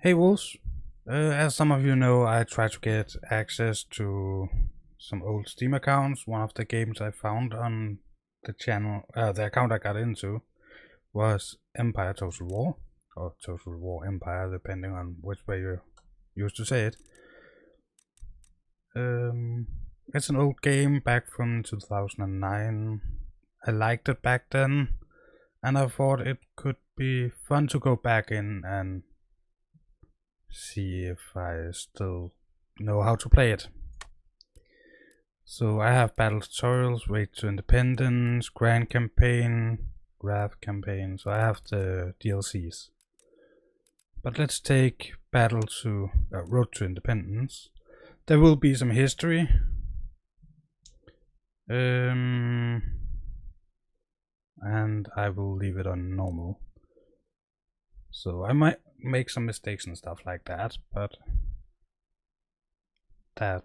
Hey Wolves, as some of you know, I tried to get access to some old Steam accounts. One of the games I found on the channel, the account I got into, was Empire Total War, or Total War Empire, depending on which way you used to say it. It's an old game back from 2009. I liked it back then, and I thought it could be fun to go back in and see if I still know how to play it. So I have battle tutorials, Raid to Independence, Grand Campaign, Wrath Campaign, so I have the DLCs. But let's take Battle to Road to Independence. There will be some history. And I will leave it on normal. So I might make some mistakes and stuff like that, but that's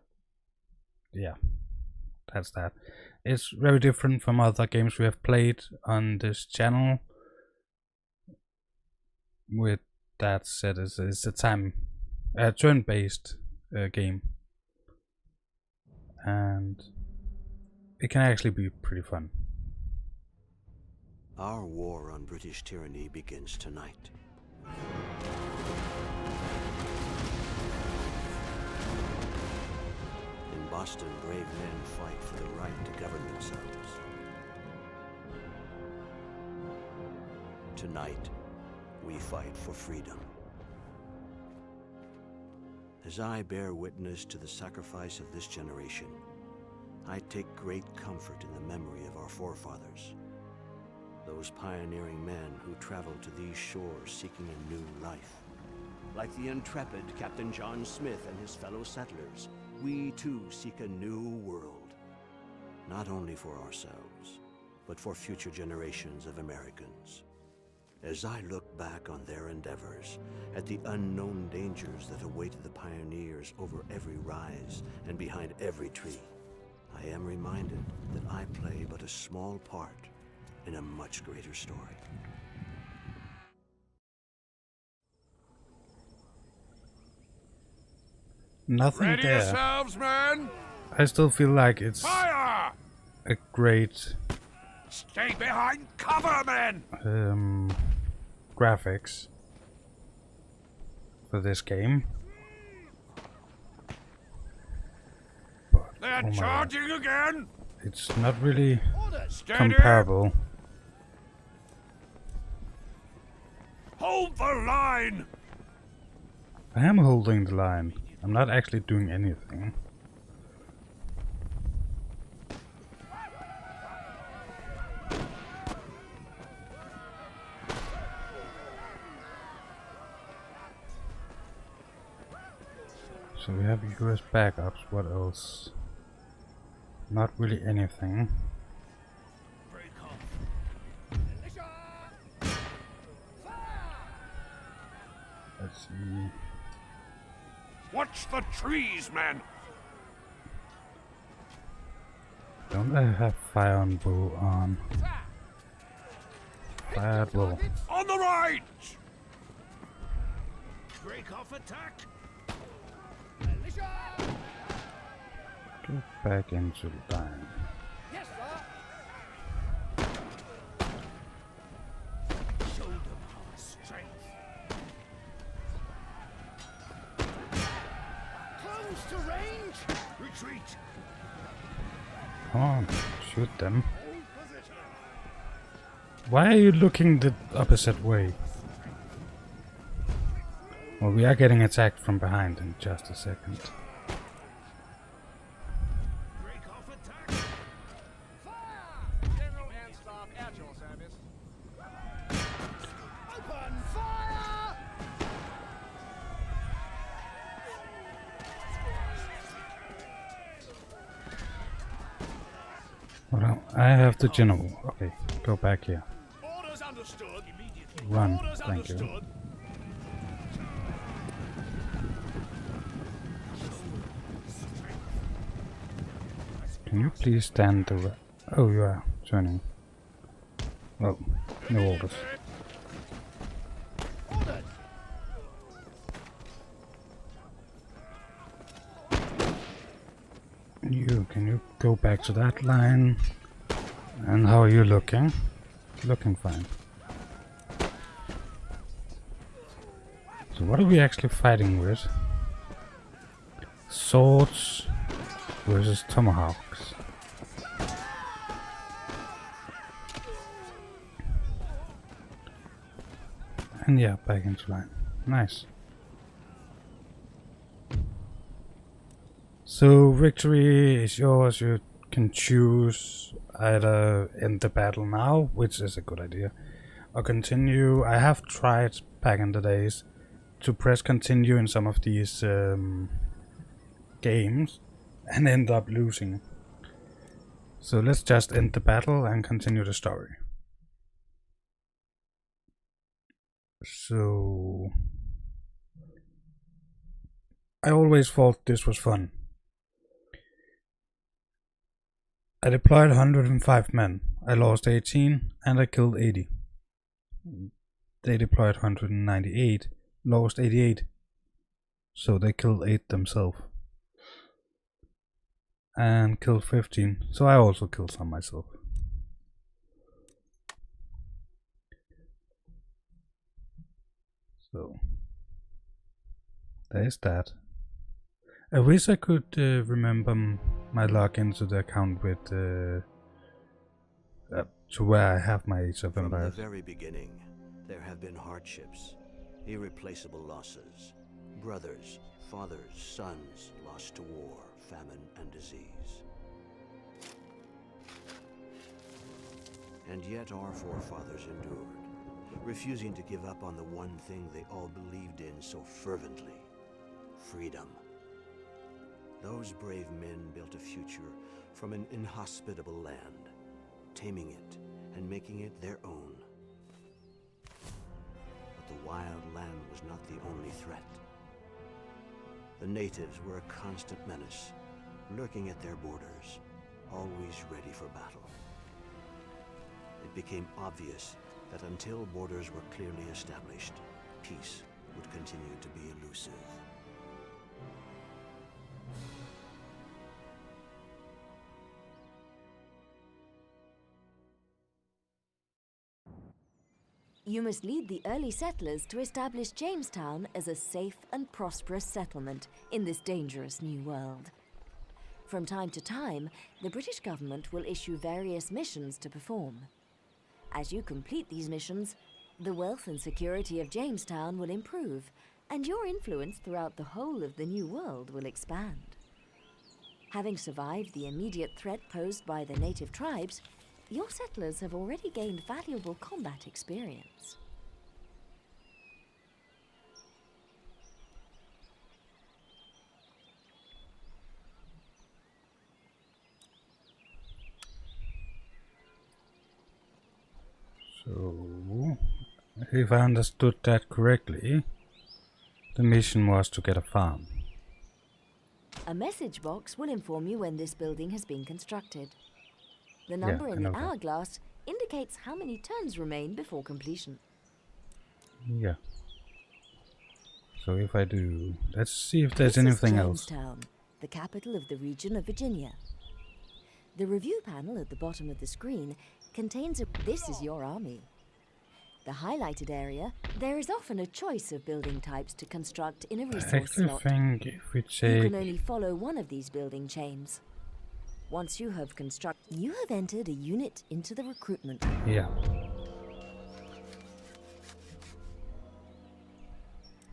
that. It's very different from other games we have played on this channel. With that said, it's a turn-based game, and it can actually be pretty fun. Our war on British tyranny begins tonight. In Boston, brave men fight for the right to govern themselves. Tonight, we fight for freedom. As I bear witness to the sacrifice of this generation, I take great comfort in the memory of our forefathers. Those pioneering men who traveled to these shores seeking a new life. Like the intrepid Captain John Smith and his fellow settlers, we too seek a new world. Not only for ourselves, but for future generations of Americans. As I look back on their endeavors, at the unknown dangers that awaited the pioneers over every rise and behind every tree, I am reminded that I play but a small part in a much greater story. Nothing Ready there. yourselves, men! I still feel like it's Fire! a great Stay behind cover, men! graphics for this game. But, They're oh my charging God, again! it's not really Steady! comparable. Hold the line! I am holding the line. I'm not actually doing anything. So we have US backups. What else? Not really anything. Let's see. Watch the trees, men! Don't I have fire on bow on? Fire at will. On the right! Break off attack! Get back into the line. Yes, sir! Show them our strength. Close to range! Retreat! Come on, shoot them. Why are you looking the opposite way? Well, we are getting attacked from behind in just a second. Break off attack! Fire! General and staff at your service. Open fire! Well, I have the general. Okay, go back here. Orders understood. Immediately. Run, Orders thank you. understood. Can you please stand the oh, you are turning. Well, no orders. Ordered. Can you go back to that line? And how are you looking? Looking fine. So what are we actually fighting with? Swords versus tomahawks. And yeah, back into line. Nice. So victory is yours. You can choose either end the battle now, which is a good idea, or continue. I have tried back in the days to press continue in some of these games and end up losing. So let's just end the battle and continue the story. So I always thought this was fun. I deployed 105 men. I lost 18 and I killed 80. They deployed 198, lost 88. So they killed 8 themselves. And killed 15. So I also killed some myself. So there's that. I wish I could remember my login to the account with to where I have my Age of Empires. From the very beginning, there have been hardships, irreplaceable losses. Brothers, fathers, sons lost to war, famine, and disease. And yet our forefathers endured, refusing to give up on the one thing they all believed in so fervently: freedom. Those brave men built a future from an inhospitable land, taming it and making it their own. But the wild land was not the only threat. The natives were a constant menace, lurking at their borders, always ready for battle. It became obvious that until borders were clearly established, peace would continue to be elusive. You must lead the early settlers to establish Jamestown as a safe and prosperous settlement in this dangerous new world. From time to time, the British government will issue various missions to perform. As you complete these missions, the wealth and security of Jamestown will improve, and your influence throughout the whole of the new world will expand. Having survived the immediate threat posed by the native tribes, your settlers have already gained valuable combat experience. So, if I understood that correctly, the mission was to get a farm. A message box will inform you when this building has been constructed. The number in the hourglass indicates how many turns remain before completion. Yeah. So if I do, let's see if there's anything else. Jamestown, the capital of the region of Virginia. The review panel at the bottom of the screen contains this is your army. The highlighted area, there is often a choice of building types to construct in a resource slot. Think if we You can only follow one of these building chains. Once you have you have entered a unit into the recruitment. Yeah.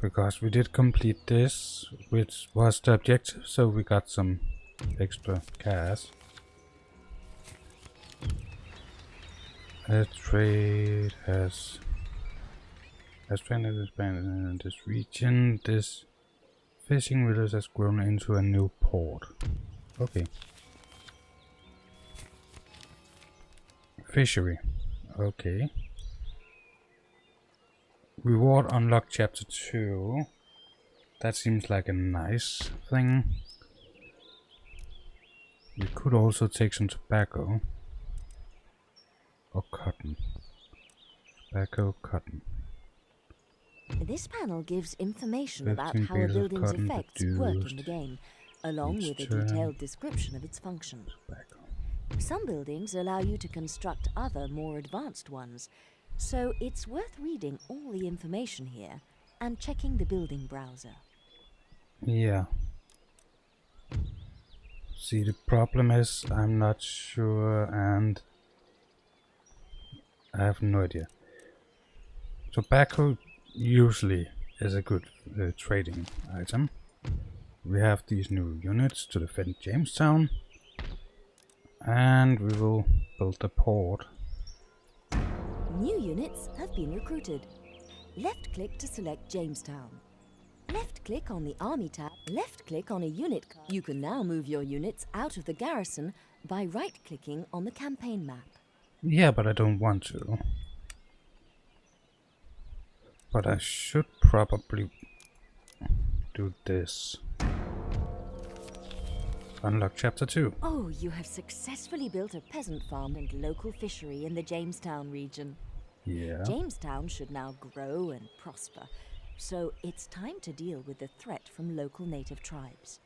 Because we did complete this, which was the objective, so we got some extra cash. Trade has expanded in this region. This fishing village has grown into a new port. Okay. Fishery. Okay. Reward unlocked chapter 2. That seems like a nice thing. We could also take some tobacco. Or cotton. Tobacco, cotton. This panel gives information about how a building's effects work in the game, along Each with a turn. detailed description of its function. Some buildings allow you to construct other, more advanced ones, so it's worth reading all the information here and checking the building browser. Yeah. See, the problem is I'm not sure and I have no idea. Tobacco usually is a good trading item. We have these new units to defend Jamestown, and we will build the port. New units have been recruited. Left-click to select Jamestown. Left-click on the Army tab. Left-click on a unit card. You can now move your units out of the garrison by right-clicking on the campaign map. Yeah, but I don't want to. But I should probably do this. Unlock chapter 2. Oh, you have successfully built a peasant farm and local fishery in the Jamestown region. Yeah. Jamestown should now grow and prosper, so it's time to deal with the threat from local native tribes.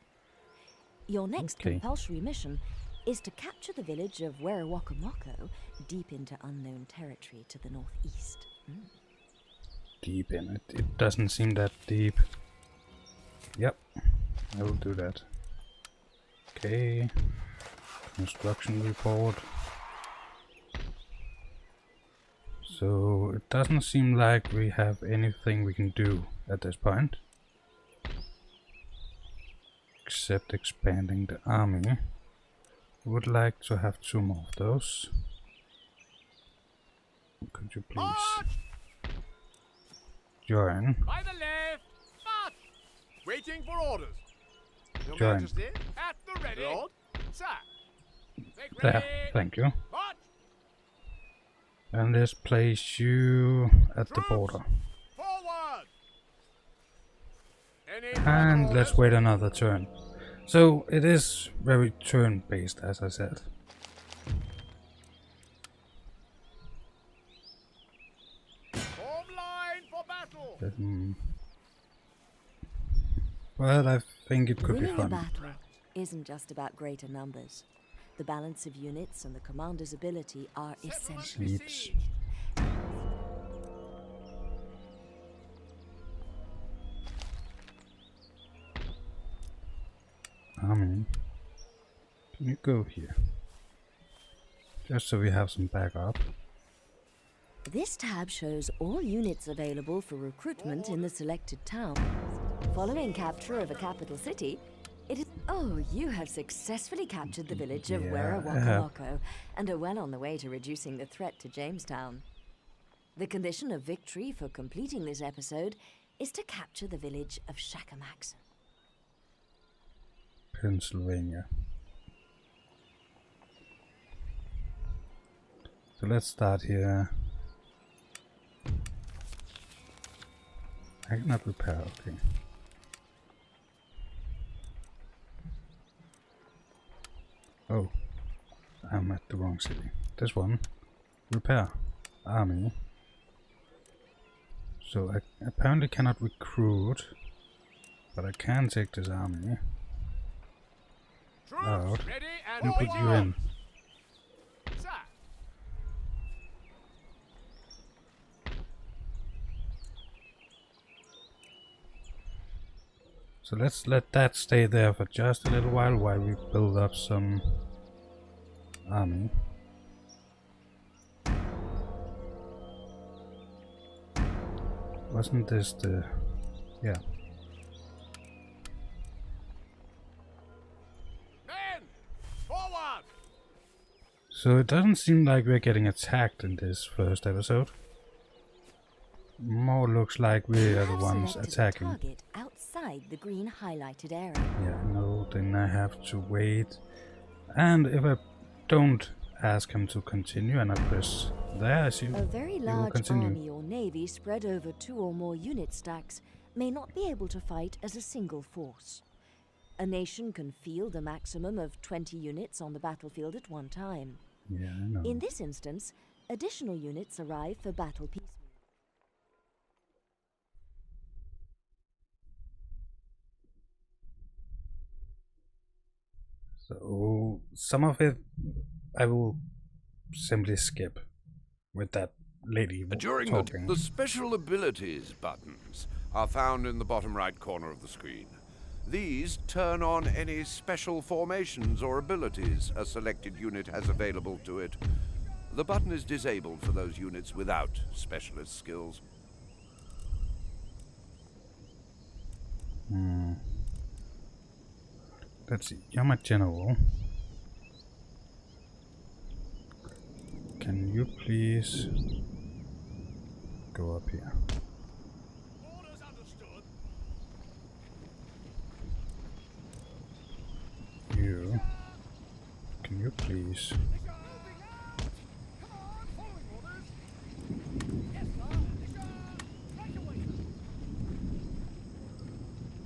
Your next compulsory mission is to capture the village of Werawakamoco deep into unknown territory to the northeast. Deep in it. It doesn't seem that deep. Yep, I will do that. Okay. Construction report. So it doesn't seem like we have anything we can do at this point. Except expanding the army. I would like to have 2 more of those. Could you please join? By the left. March. Waiting for orders. Your Join. Majesty. At the ready. Lord. Sir. Make There, ready. thank you. March. And let's place you at the border. Forward. Any And further let's orders? wait another turn. So it is very turn based, as I said. Form line for battle. Well, I think it could be Winning a fun. battle isn't just about greater numbers. The balance of units and the commander's ability are essential. Needs. Army, can you go here? Just so we have some backup. This tab shows all units available for recruitment in the selected town. Following capture of a capital city, it is... Oh, you have successfully captured the village of Yeah, Werawakamoco and are well on the way to reducing the threat to Jamestown. The condition of victory for completing this episode is to capture the village of Shakamaxon. Pennsylvania. So let's start here. I cannot repair, okay. Oh, I'm at the wrong city. This one. Repair. Army. So I apparently cannot recruit, but I can take this army out Troops ready and put you forward. in. Sir. So let's let that stay there for just a little while we build up some army. Wasn't this the... yeah. Men. Forward. So it doesn't seem like we're getting attacked in this first episode. More looks like we are the have ones selected a attacking. target outside the green highlighted area. Yeah, no, then I have to wait. And if I don't ask him to continue and I press there, I see A very he will large continue. army or navy spread over 2 or more unit stacks may not be able to fight as a single force. A nation can field a maximum of 20 units on the battlefield at one time. Yeah, I know. In this instance, additional units arrive for battle piecemeal. So some of it I will simply skip with that lady talking. The special abilities buttons are found in the bottom right corner of the screen. These turn on any special formations or abilities a selected unit has available to it. The button is disabled for those units without specialist skills. Let's see, you're my general. Can you please go up here? Orders understood. You, can you please? Moving out! Come on, following orders. Yes, sir. Right away,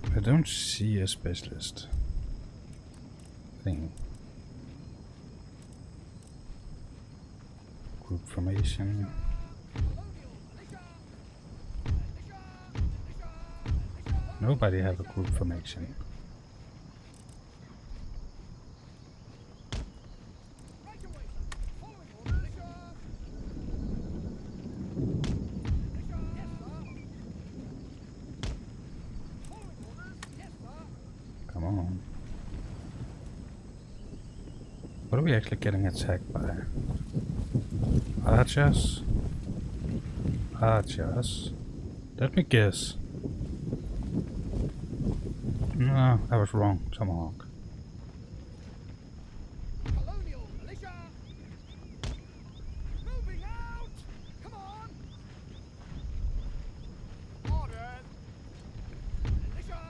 sir. I don't see a specialist thing. Group formation. Nobody have a group formation. Right away, sir. Following orders. Yes, sir. Following orders. Yes, sir. Come on. What are we actually getting attacked by? Archers? Archers? Let me guess. No, I was wrong. Tomahawk. Colonial militia. Moving out. Come on. Orders. Militia.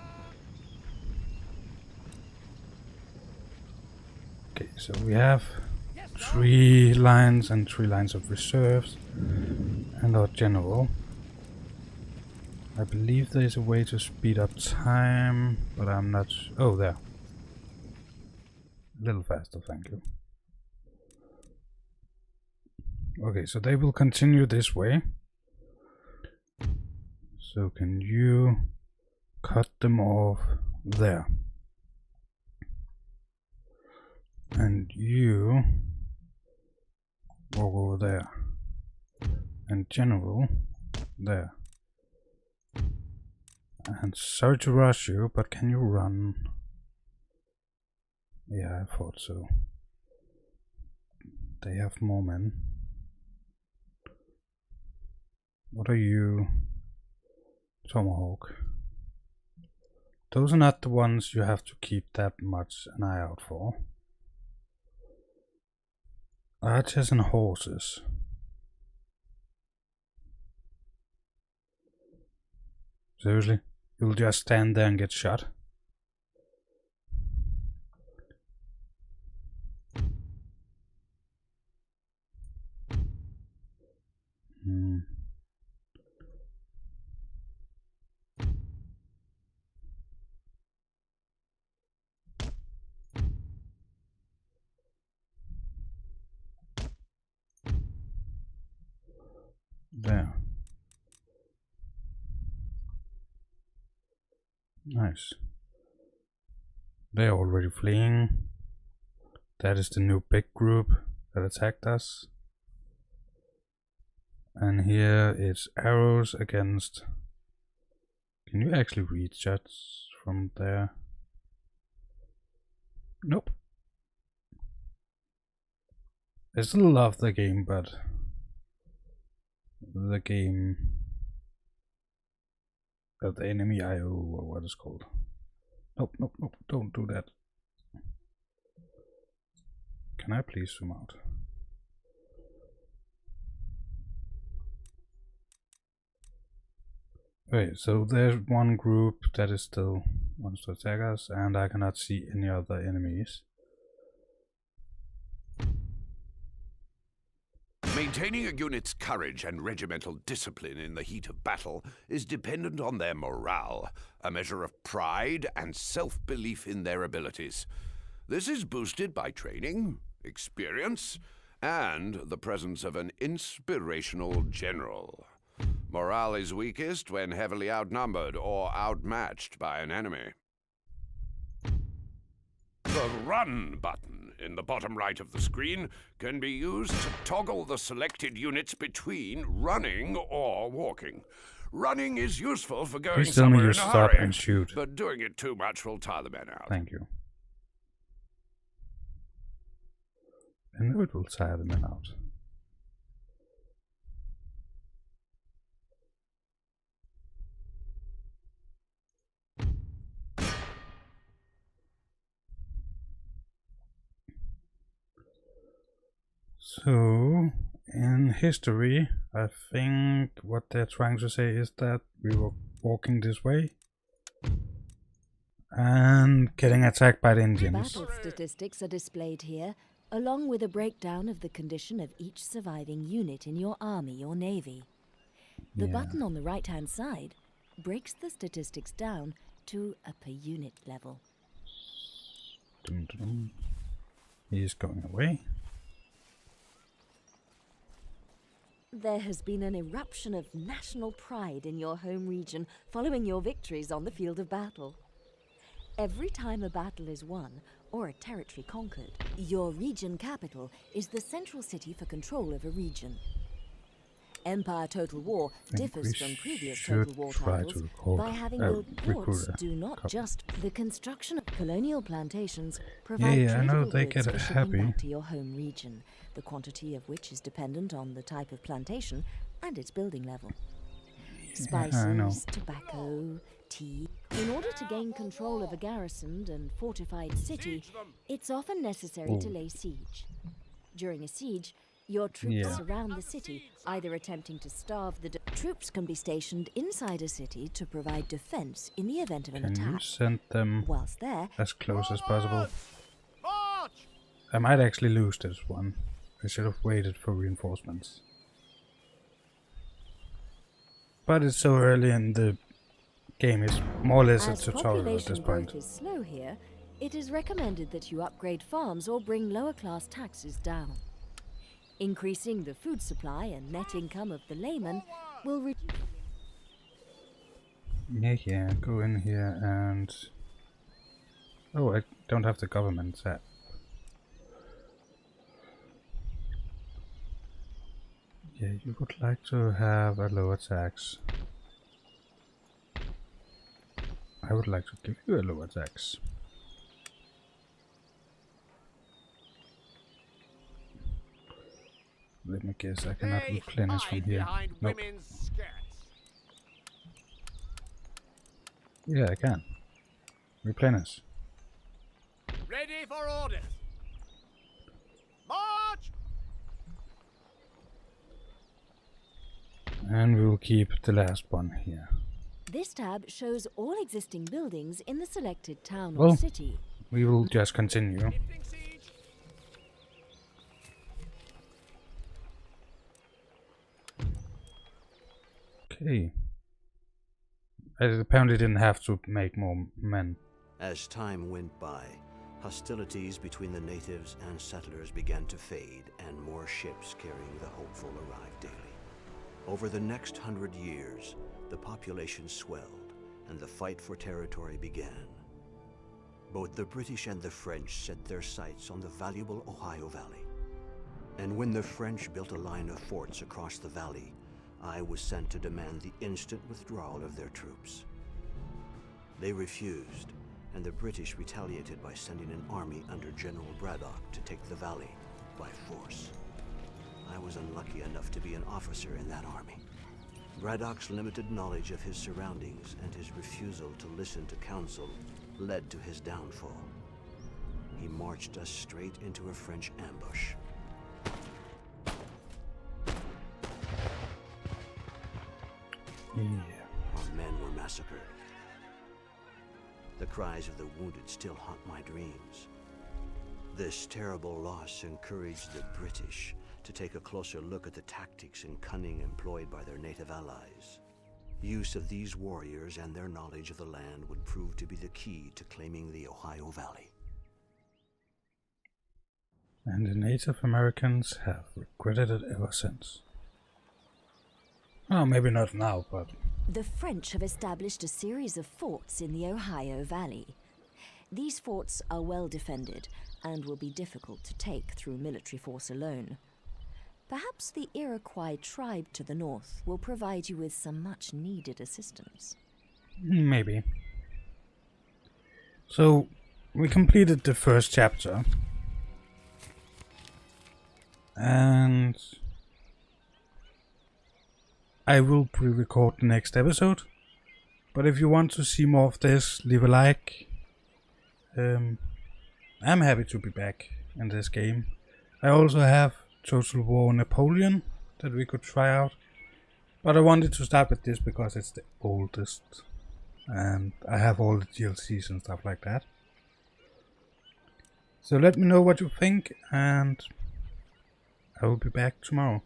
Okay, so we have 3 lines and 3 lines of reserves and our general. I believe there is a way to speed up time, but I'm not. Oh, there. A little faster, thank you. Okay, so they will continue this way. So can you cut them off there? And you walk over there. And general there. And sorry to rush you, but can you run? Yeah, I thought so. They have more men. What are you? Tomahawk. Those are not the ones you have to keep that much an eye out for. Archers and horses. Seriously? You'll just stand there and get shot? There. Nice. They're already fleeing. That is the new big group that attacked us. And here it's arrows against. Can you actually read shots from there? Nope. I still love the game, but the game of the enemy IO, or what it's called. Nope, nope, nope, don't do that. Can I please zoom out? Okay, so there's one group that is still wants to attack us, and I cannot see any other enemies. Maintaining a unit's courage and regimental discipline in the heat of battle is dependent on their morale, a measure of pride and self-belief in their abilities. This is boosted by training, experience, and the presence of an inspirational general. Morale is weakest when heavily outnumbered or outmatched by an enemy. The The Run button in the bottom right of the screen can be used to toggle the selected units between running or walking. Running is useful for going Please tell me somewhere you in a stop hurry, and shoot. but doing it too much will tire the men out. Thank you. I know it will tire the men out. So, in history, I think what they're trying to say is that we were walking this way and getting attacked by the Indians. Battle statistics are displayed here, along with a breakdown of the condition of each surviving unit in your army or navy. The button on the right-hand side breaks the statistics down to a per-unit level. Dum, dum. He's going away. There has been an eruption of national pride in your home region following your victories on the field of battle. Every time a battle is won or a territory conquered, your region capital is the central city for control of a region. Empire Total War differs from previous Total War titles by having built ports do not just the construction of colonial plantations provide I know tradable they goods get for shipping happy. back to your home region, the quantity of which is dependent on the type of plantation and its building level. Spices, tobacco, tea. In order to gain control of a garrisoned and fortified city, it's often necessary to lay siege. During a siege, your troops surround the city, either attempting to starve the troops can be stationed inside a city to provide defense in the event of an Can you attack. send them Whilst there, as close as possible? March! I might actually lose this one. I should have waited for reinforcements. But it's so early in the game, it's more or less a as tutorial at this population point. growth is slow here, it is recommended that you upgrade farms or bring lower class taxes down. Increasing the food supply and net income of the layman will reduce. Yeah, go in here and... Oh, I don't have the government set. Yeah, you would like to have a lower tax. I would like to give you a lower tax. Let me guess, I cannot They replenish from hide here. behind Nope. women's skirts. Yeah, I can. Replenish. Ready for orders. March! And we will keep the last one here. This tab shows all existing buildings in the selected town Well, or city. We will just continue. Lifting siege. Okay. I apparently didn't have to make more men. As time went by, hostilities between the natives and settlers began to fade, and more ships carrying the hopeful arrived daily. Over the next 100 years, the population swelled, and the fight for territory began. Both the British and the French set their sights on the valuable Ohio Valley. And when the French built a line of forts across the valley, I was sent to demand the instant withdrawal of their troops. They refused, and the British retaliated by sending an army under General Braddock to take the valley by force. I was unlucky enough to be an officer in that army. Braddock's limited knowledge of his surroundings and his refusal to listen to counsel led to his downfall. He marched us straight into a French ambush. Yeah. Our men were massacred. The cries of the wounded still haunt my dreams. This terrible loss encouraged the British to take a closer look at the tactics and cunning employed by their native allies. Use of these warriors and their knowledge of the land would prove to be the key to claiming the Ohio Valley. And the Native Americans have regretted it ever since. Well, maybe not now, but... The French have established a series of forts in the Ohio Valley. These forts are well defended and will be difficult to take through military force alone. Perhaps the Iroquois tribe to the north will provide you with some much-needed assistance. Maybe. So, we completed the first chapter. And I will pre-record the next episode. But if you want to see more of this, leave a like. I'm happy to be back in this game. I also have Total War Napoleon that we could try out. But I wanted to start with this because it's the oldest. And I have all the DLCs and stuff like that. So let me know what you think, and I will be back tomorrow.